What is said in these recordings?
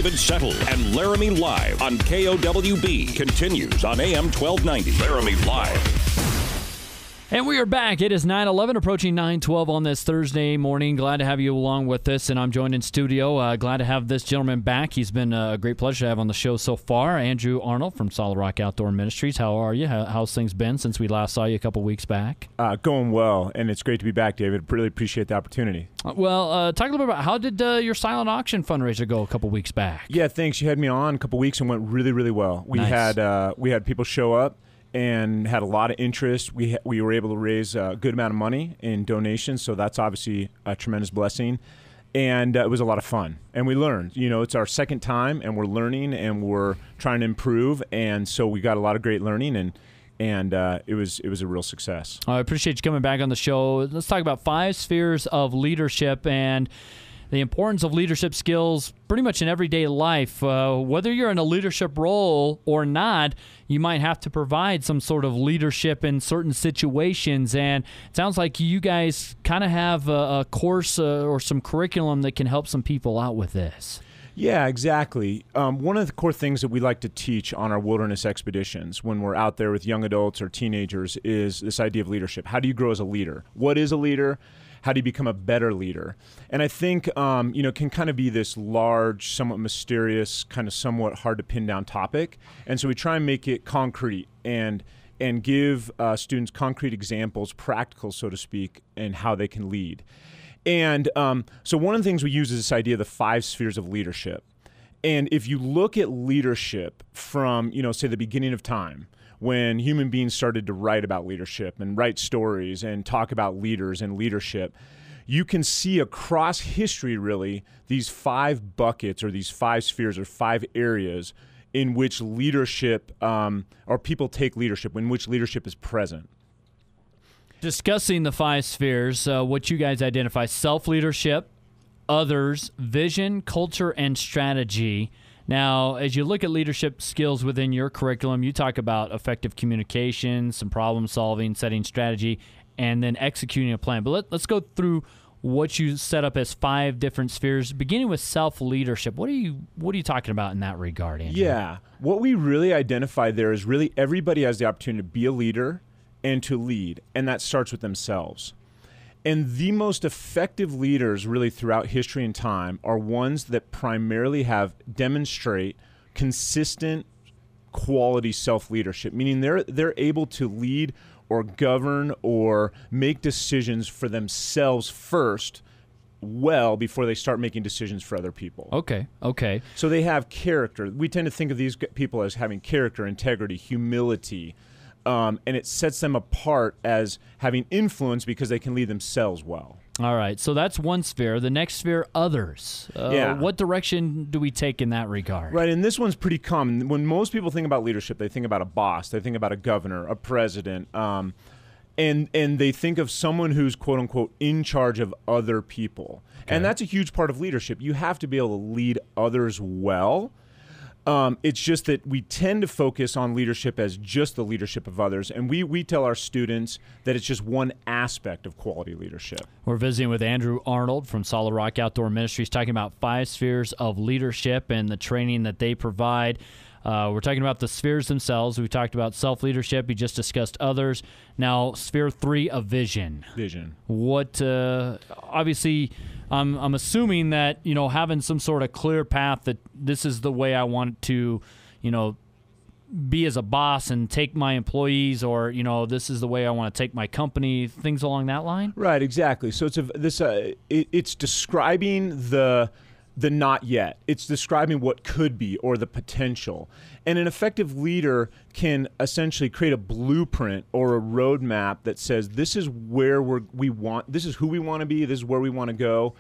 David Settle and Laramie Live on KOWB continues on AM 1290. Laramie Live. And we are back. It is 9:11, approaching 9:12 on this Thursday morning. Glad to have you along with us, and I'm joined in studio. Glad to have this gentleman back. He's been a great pleasure to have on the show so far. Andrew Arnold from Solid Rock Outdoor Ministries. How are you? How's things been since we last saw you a couple weeks back? Going well, and it's great to be back, David. Really appreciate the opportunity. Well, talk a little bit about how did your silent auction fundraiser go a couple weeks back? Yeah, thanks. You had me on a couple weeks and went really, really well. We Nice. had people show up and had a lot of interest. We were able to raise a good amount of money in donations, so that's obviously a tremendous blessing. And it was a lot of fun, and we learned. You know, it's our second time, and we're learning, and we're trying to improve, and so we got a lot of great learning, and it was a real success. I appreciate you coming back on the show. Let's talk about 5 spheres of leadership and the importance of leadership skills pretty much in everyday life. Whether you're in a leadership role or not, you might have to provide some sort of leadership in certain situations. And it sounds like you guys kind of have a course or some curriculum that can help some people out with this. Yeah, exactly. One of the core things that we like to teach on our wilderness expeditions when we're out there with young adults or teenagers is this idea of leadership. How do you grow as a leader? What is a leader? How do you become a better leader? And I think, can kind of be this large, somewhat mysterious, kind of somewhat hard to pin down topic. And so we try and make it concrete and give students concrete examples, practical, so to speak, and how they can lead. And so one of the things we use is this idea of the 5 spheres of leadership. And if you look at leadership from, say the beginning of time, when human beings started to write about leadership and write stories and talk about leaders and leadership, you can see across history, really, these 5 buckets or these 5 spheres or 5 areas in which leadership or people take leadership, in which leadership is present. Discussing the 5 spheres, what you guys identify: self-leadership, others, vision, culture, and strategy. Now, as you look at leadership skills within your curriculum, you talk about effective communication, some problem solving, setting strategy, and then executing a plan. But let's go through what you set up as 5 different spheres, beginning with self-leadership. What are you talking about in that regard, Andrew? Yeah. What we really identify there is really everybody has the opportunity to be a leader and to lead, and that starts with themselves. And the most effective leaders really throughout history and time are ones that primarily demonstrate consistent quality self-leadership, meaning they're able to lead or govern or make decisions for themselves first well before they start making decisions for other people. Okay. So they have character. We tend to think of these people as having character, integrity, humility, and it sets them apart as having influence because they can lead themselves well. All right, so that's one sphere. The next sphere, others. What direction do we take in that regard? Right, and this one's pretty common. When most people think about leadership, they think about a boss, they think about a governor, a president, and they think of someone who's, quote-unquote, in charge of other people. Okay. And that's a huge part of leadership. You have to be able to lead others well. It's just that we tend to focus on leadership as just the leadership of others, and we tell our students that it's just one aspect of quality leadership. We're visiting with Andrew Arnold from Solid Rock Outdoor Ministries, talking about 5 spheres of leadership and the training that they provide. We're talking about the spheres themselves. We talked about self-leadership. We just discussed others. Now, sphere 3 of vision. Vision. What, obviously, I'm assuming that, having some sort of clear path that this is the way I want to, be as a boss and take my employees, or, this is the way I want to take my company, things along that line? Right, exactly. So it's describing the not yet. It's describing what could be or the potential. And an effective leader can essentially create a blueprint or a roadmap that says this is where this is who we want to be, this is where we want to go,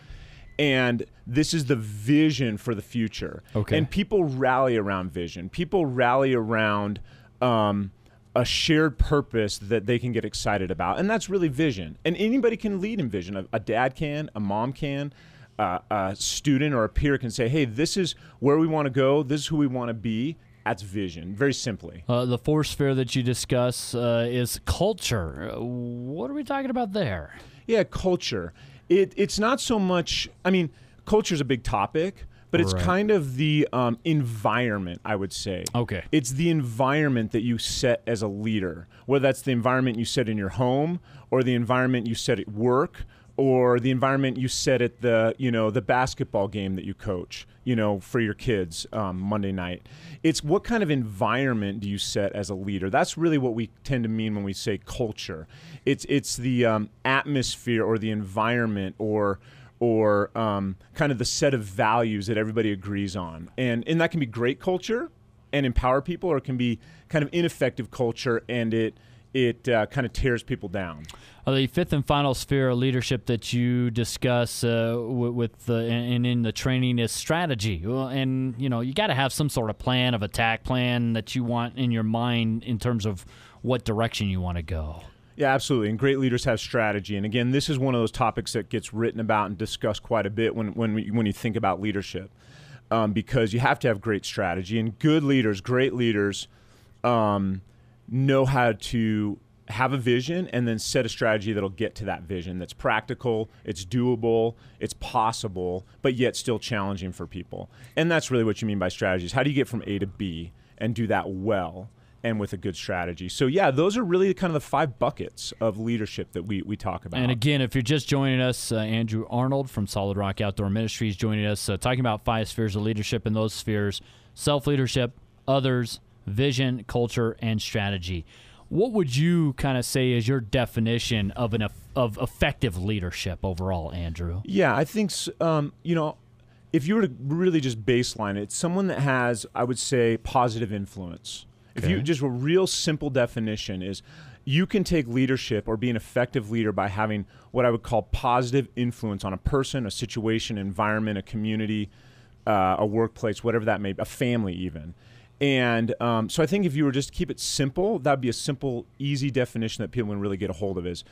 and this is the vision for the future. Okay. And people rally around vision. People rally around a shared purpose that they can get excited about, and that's really vision. And anybody can lead in vision. A dad can, a mom can, a student or a peer can say, hey, this is where we want to go, this is who we want to be. That's vision, very simply. The 4th sphere that you discuss is culture. What are we talking about there? Yeah, culture. It's not so much, culture is a big topic, but it's Right. kind of the environment, I would say. Okay. It's the environment that you set as a leader, whether that's the environment you set in your home or the environment you set at work or the environment you set at the basketball game that you coach, for your kids Monday night. It's what kind of environment do you set as a leader? That's really what we tend to mean when we say culture. It's the atmosphere or the environment or kind of the set of values that everybody agrees on. And that can be great culture and empower people, or it can be kind of ineffective culture and it kind of tears people down. The fifth and final sphere of leadership that you discuss and in the training is strategy. Well, and you got to have some sort of plan of attack plan that you want in your mind in terms of what direction you want to go. Yeah, absolutely. And great leaders have strategy. And again, this is one of those topics that gets written about and discussed quite a bit when you think about leadership, because you have to have great strategy. And good leaders, great leaders, know how to have a vision and then set a strategy that'll get to that vision that's practical, it's doable, it's possible, but yet still challenging for people. And that's really what you mean by strategies. How do you get from A to B and do that well and with a good strategy? So yeah, those are really kind of the 5 buckets of leadership that we talk about. And again, if you're just joining us, Andrew Arnold from Solid Rock Outdoor Ministries joining us, talking about 5 spheres of leadership. In those spheres: self-leadership, others, vision, culture, and strategy. What would you kind of say is your definition of of effective leadership overall, Andrew? Yeah, I think if you were to really just baseline it, it's someone that has, I would say, positive influence. Okay. If you just a real simple definition is you can take leadership or be an effective leader by having what I would call positive influence on a person, a situation, environment, a community, a workplace, whatever that may be, a family even. And so I think if you were just to keep it simple, that would be a simple, easy definition that people can really get a hold of is,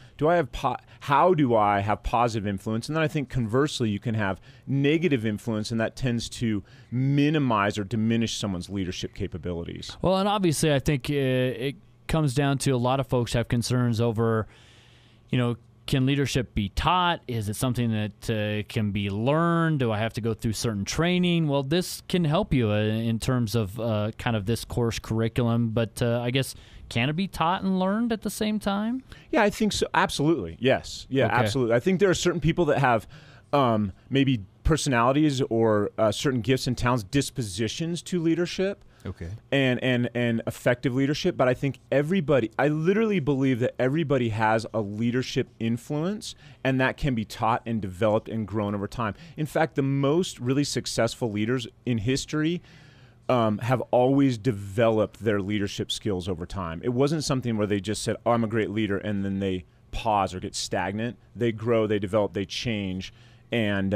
how do I have positive influence? And then I think conversely, you can have negative influence, and that tends to minimize or diminish someone's leadership capabilities. Well, and obviously I think it comes down to a lot of folks have concerns over, can leadership be taught? Is it something that can be learned? Do I have to go through certain training? Well, this can help you in terms of kind of this course curriculum, but I guess can it be taught and learned at the same time? Yeah, I think so. Absolutely. Yes. Yeah, Okay. Absolutely. I think there are certain people that have maybe personalities or certain gifts and talents, dispositions to leadership. Okay. And effective leadership, but I think I literally believe that everybody has a leadership influence, and that can be taught and developed and grown over time. In fact, the most really successful leaders in history have always developed their leadership skills over time. It wasn't something where they just said, "Oh, I'm a great leader," and then they pause or get stagnant. They grow, they develop, they change, and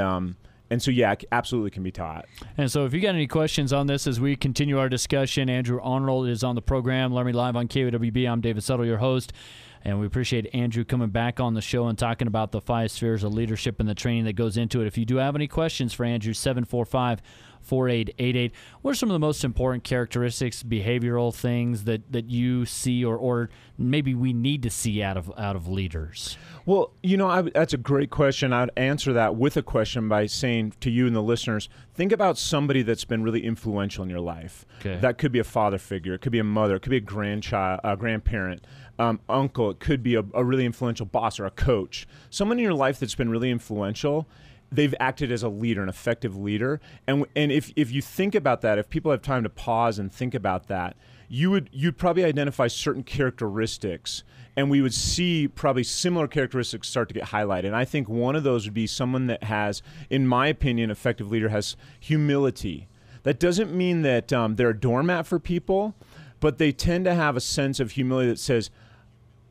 so, yeah, it absolutely can be taught. And so if you got any questions on this as we continue our discussion, Andrew Arnold is on the program. Learn Me Live on KOWB. I'm David Settle, your host. And we appreciate Andrew coming back on the show and talking about the 5 spheres of leadership and the training that goes into it. If you do have any questions for Andrew, 745-4888. What are some of the most important characteristics, behavioral things that you see or maybe we need to see out of leaders? Well, that's a great question. I'd answer that with a question by saying to you and the listeners, think about somebody that's been really influential in your life. Okay. That could be a father figure. It could be a mother. It could be a grandparent, uncle. It could be a really influential boss or a coach. Someone in your life that's been really influential. They've acted as a leader, an effective leader. And if you think about that, if people have time to pause and think about that, you'd probably identify certain characteristics, and we would see probably similar characteristics start to get highlighted. And I think one of those would be someone that has, in my opinion, effective leader has humility. That doesn't mean that they're a doormat for people, but they tend to have a sense of humility that says,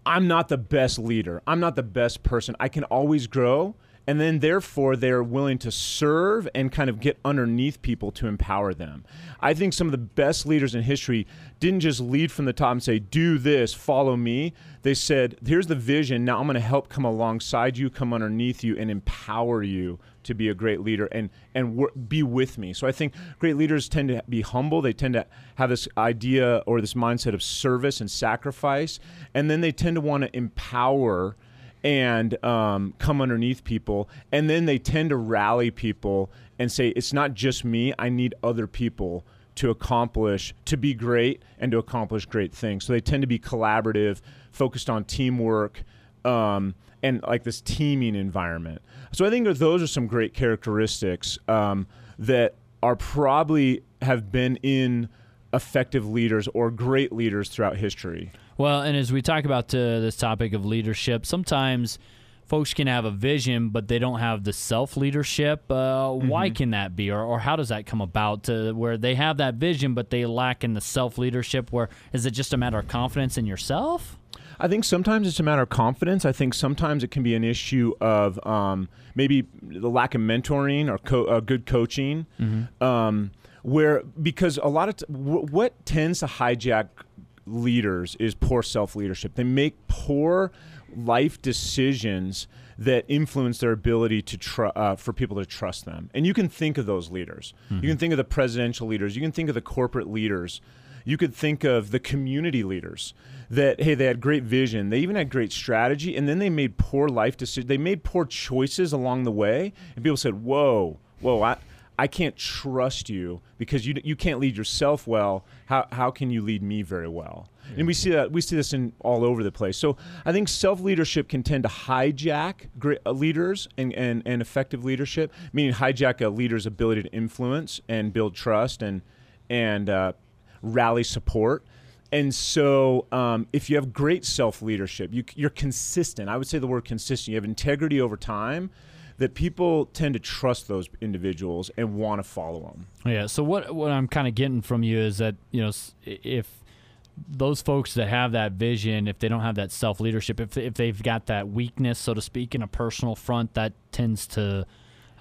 I'm not the best leader. I'm not the best person. I can always grow. And then, therefore, they're willing to serve and kind of get underneath people to empower them. I think some of the best leaders in history didn't just lead from the top and say, do this, follow me. They said, here's the vision. Now I'm going to help come alongside you, come underneath you, and empower you to be a great leader and be with me. So I think great leaders tend to be humble. They tend to have this idea or this mindset of service and sacrifice. And then they tend to want to empower and come underneath people. And then they tend to rally people and say, it's not just me, I need other people to be great and to accomplish great things. So they tend to be collaborative, focused on teamwork, and like this teaming environment. So I think that those are some great characteristics that are probably have been in effective leaders or great leaders throughout history. Well, and as we talk about this topic of leadership, sometimes folks can have a vision, but they don't have the self-leadership. Why can that be? Or how does that come about to where they have that vision, but they lack in the self-leadership? Where is it just a matter of confidence in yourself? I think sometimes it's a matter of confidence. I think sometimes it can be an issue of maybe the lack of mentoring or good coaching. Because a lot of what tends to hijack leaders is poor self-leadership. They make poor life decisions that influence their ability to for people to trust them. And you can think of those leaders. You can think of the presidential leaders. You can think of the corporate leaders. You could think of the community leaders that, hey, they had great vision. They even had great strategy, and then they made poor life decisions. They made poor choices along the way, and people said, whoa, I can't trust you because you can't lead yourself well. How can you lead me very well? Yeah. And we see this in all over the place. So I think self-leadership can tend to hijack great leaders and effective leadership, meaning hijack a leader's ability to influence and build trust and rally support. And so if you have great self-leadership, you're consistent. I would say the word consistent. You have integrity over time, that people tend to trust those individuals and want to follow them. Yeah. So what I'm kind of getting from you is that, if those folks that have that vision, if they don't have that self-leadership, if they've got that weakness, so to speak, in a personal front, that tends to,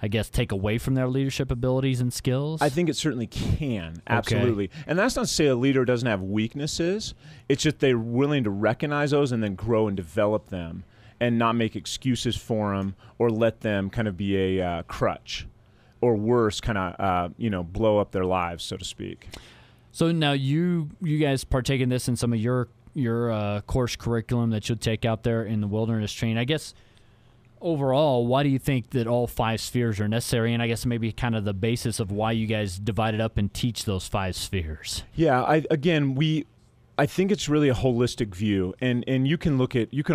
I guess, take away from their leadership abilities and skills? I think it certainly can, absolutely. Okay. And that's not to say a leader doesn't have weaknesses. It's just they're willing to recognize those and then grow and develop them, and not make excuses for them or let them kind of be a crutch, or worse, kind of blow up their lives, so to speak. So now you guys partake in this in some of your course curriculum that you'll take out there in the wilderness training. I guess overall, why do you think that all 5 spheres are necessary? And I guess maybe kind of the basis of why you guys divide it up and teach those 5 spheres. Yeah, I think it's really a holistic view, and you can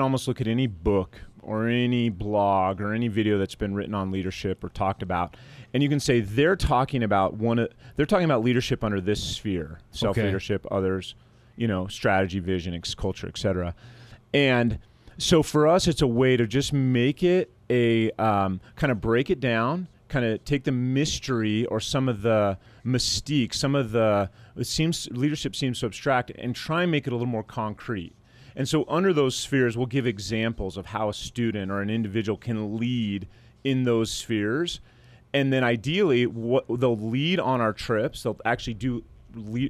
almost look at any book or any blog or any video that's been written on leadership or talked about, and you can say they're talking about leadership under this sphere: self-leadership, others, strategy, vision, culture, etc. And so for us, it's a way to just make it a kind of break it down, kind of take the mystery or some of the mystique, leadership seems so abstract, and try and make it a little more concrete. And so under those spheres, we'll give examples of how a student or an individual can lead in those spheres. And then ideally, what they'll lead on our trips, they'll actually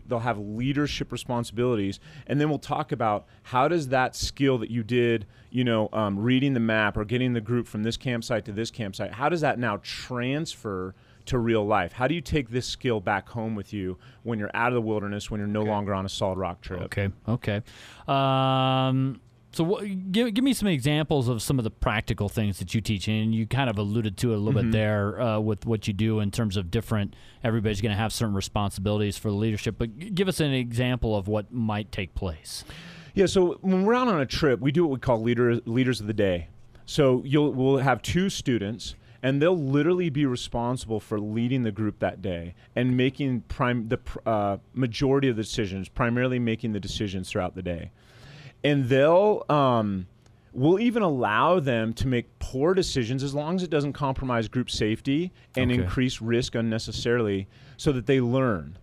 they'll have leadership responsibilities, and then we'll talk about how does that skill that you did, reading the map or getting the group from this campsite to this campsite, how does that now transfer to real life? How do you take this skill back home with you when you're out of the wilderness, when you're no longer on a solid rock trip? Okay. So give me some examples of some of the practical things that you teach, and you kind of alluded to it a little bit there with what you do in terms of everybody's going to have certain responsibilities for the leadership, but give us an example of what might take place. Yeah, so when we're out on a trip, we do what we call leaders of the day. So we'll have 2 students, and they'll literally be responsible for leading the group that day and making the majority of the decisions, primarily making the decisions throughout the day. And we'll even allow them to make poor decisions as long as it doesn't compromise group safety and increase risk unnecessarily, so that they learn.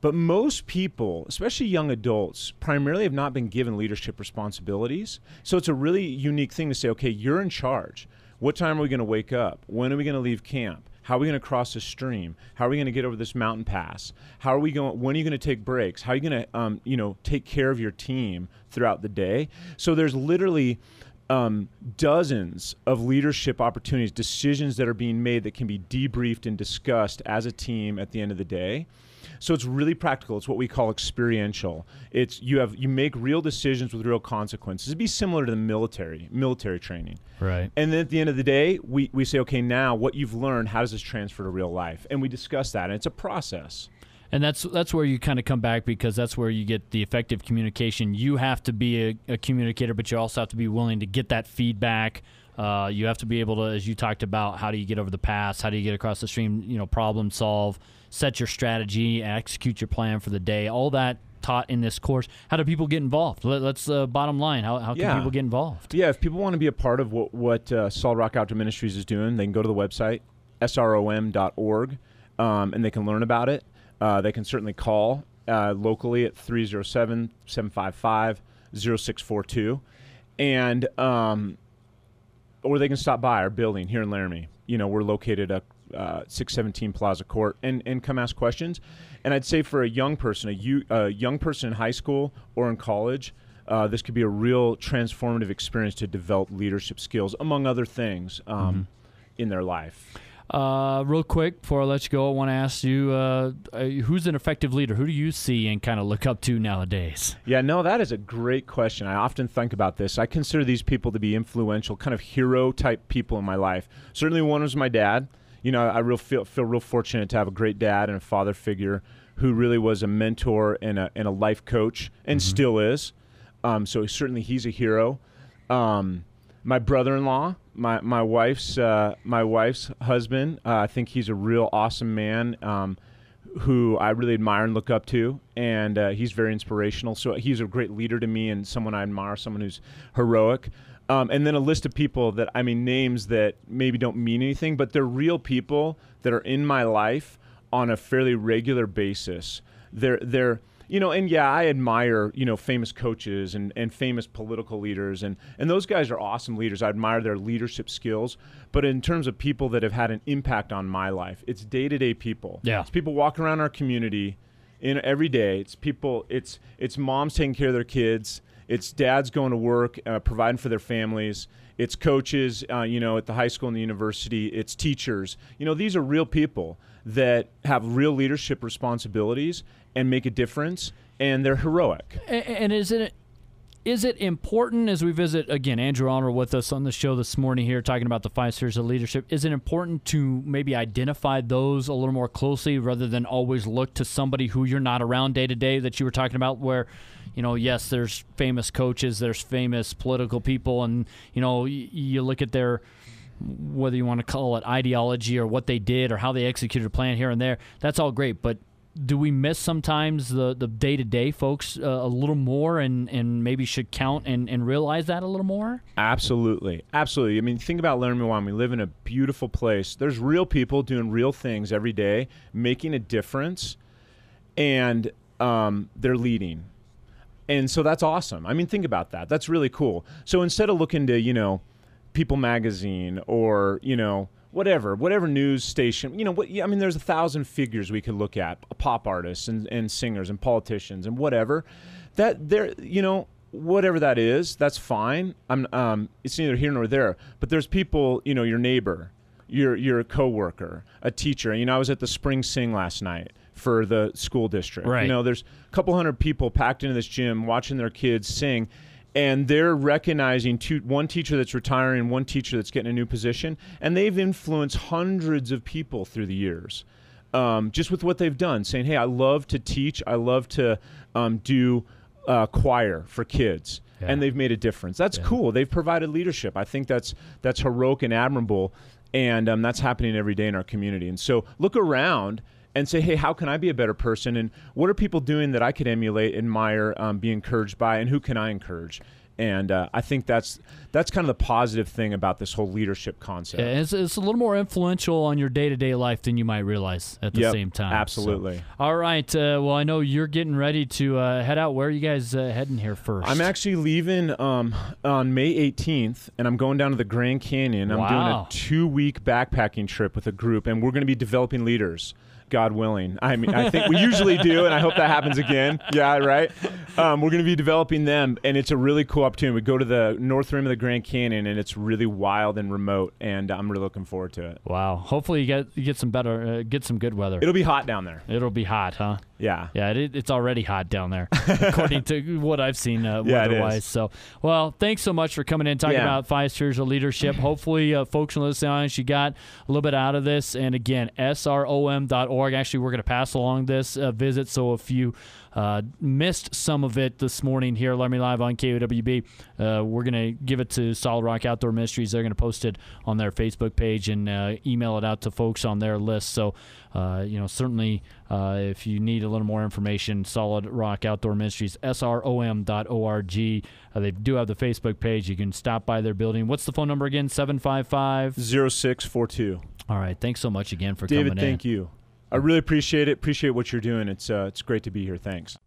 But most people, especially young adults, primarily have not been given leadership responsibilities. So it's a really unique thing to say, okay, you're in charge. What time are we going to wake up? When are we going to leave camp? How are we going to cross the stream? How are we going to get over this mountain pass? When are you going to take breaks? How are you going to take care of your team throughout the day? So there's literally dozens of leadership opportunities, decisions that are being made that can be debriefed and discussed as a team at the end of the day. So it's really practical. It's what we call experiential. It's you make real decisions with real consequences. It'd be similar to the military training. Right. And then at the end of the day, we say, okay, now what you've learned, how does this transfer to real life? And we discuss that, and it's a process. And that's where you kind of come back, because that's where you get the effective communication. You have to be a communicator, but you also have to be willing to get that feedback. You have to be able to, as you talked about, how do you get over the past? How do you get across the stream? Problem solve, set your strategy, execute your plan for the day. All that taught in this course. How do people get involved? Let's bottom line. How can people get involved? Yeah, if people want to be a part of what Solid Rock Outdoor Ministries is doing, they can go to the website, SROM.org, and they can learn about it. They can certainly call locally at 307-755-0642, and or they can stop by our building here in Laramie. We're located at 617 Plaza Court, and come ask questions. And I'd say for a young person, a young person in high school or in college, this could be a real transformative experience to develop leadership skills, among other things, in their life. Real quick, before I let you go, I want to ask you, who's an effective leader? Who do you see and kind of look up to nowadays? Yeah, no, that is a great question. I often think about this. I consider these people to be influential, kind of hero-type people in my life. Certainly one was my dad. I really feel real fortunate to have a great dad and a father figure who really was a mentor and a life coach, and still is. So certainly he's a hero. My brother-in-law, my wife's husband, I think he's a real awesome man who I really admire and look up to, and he's very inspirational. So he's a great leader to me and someone I admire, someone who's heroic. And then a list of people names that maybe don't mean anything, but they're real people that are in my life on a fairly regular basis. They're and yeah, I admire, famous coaches and famous political leaders, and those guys are awesome leaders. I admire their leadership skills. But in terms of people that have had an impact on my life, it's day-to-day people. Yeah. It's people walking around our community every day. It's people, it's moms taking care of their kids. It's dads going to work, providing for their families. It's coaches, at the high school and the university. It's teachers. These are real people that have real leadership responsibilities and make a difference, and they're heroic. And is it important, as we visit, again, Andrew Arnold with us on the show this morning here, talking about the 5 spheres of leadership, is it important to maybe identify those a little more closely rather than always look to somebody who you're not around day to day, that you were talking about, where, yes, there's famous coaches, there's famous political people, and, you look at their, whether you want to call it ideology or what they did or how they executed a plan here and there, that's all great, but do we miss sometimes the day-to-day folks a little more, and maybe should count and realize that a little more? Absolutely. Absolutely. I mean, think about Laramie, Wyoming. We live in a beautiful place. There's real people doing real things every day, making a difference, and they're leading. And so that's awesome. I mean, think about that. That's really cool. So instead of looking to, People Magazine or, whatever news station, there's 1,000 figures we could look at, pop artists and singers and politicians and whatever. That they're, whatever that is, that's fine. It's neither here nor there. But there's people, your neighbor, your coworker, a teacher. I was at the Spring Sing last night for the school district. Right. There's a couple hundred people packed into this gym watching their kids sing. And they're recognizing one teacher that's retiring, one teacher that's getting a new position, and they've influenced hundreds of people through the years, just with what they've done, saying, hey, I love to teach, I love to do choir for kids, and they've made a difference. That's cool. They've provided leadership. I think that's heroic and admirable, and that's happening every day in our community. And so look around and say, hey, how can I be a better person? And what are people doing that I could emulate, admire, be encouraged by, and who can I encourage? And I think that's kind of the positive thing about this whole leadership concept. Yeah, it's a little more influential on your day-to-day life than you might realize at the same time. Absolutely. So, all right. Well, I know you're getting ready to head out. Where are you guys heading here first? I'm actually leaving on May 18th, and I'm going down to the Grand Canyon. I'm doing a 2-week backpacking trip with a group, and we're going to be developing leaders. God willing. I mean, I think we usually do, and I hope that happens again. Yeah, right? We're going to be developing them, and it's a really cool opportunity. We go to the north rim of the Grand Canyon, and it's really wild and remote, and I'm really looking forward to it. Wow. Hopefully you get some good weather. It'll be hot down there. It'll be hot, huh? Yeah. Yeah, it's already hot down there, according to what I've seen weather-wise. So, well, thanks so much for coming in, talking about 5 spheres of leadership. Hopefully, folks listening on, you got a little bit out of this. And again, SROM.org. Actually, we're going to pass along this visit, so if you missed some of it this morning here, Let Me Live on KOWB, we're going to give it to Solid Rock Outdoor Ministries. They're going to post it on their Facebook page and email it out to folks on their list. So, certainly if you need a little more information, Solid Rock Outdoor Ministries, SROM.org. They do have the Facebook page. You can stop by their building. What's the phone number again? 755-0642. All right. Thanks so much again for coming in. David, thank you. I really appreciate it. Appreciate what you're doing. It's great to be here. Thanks.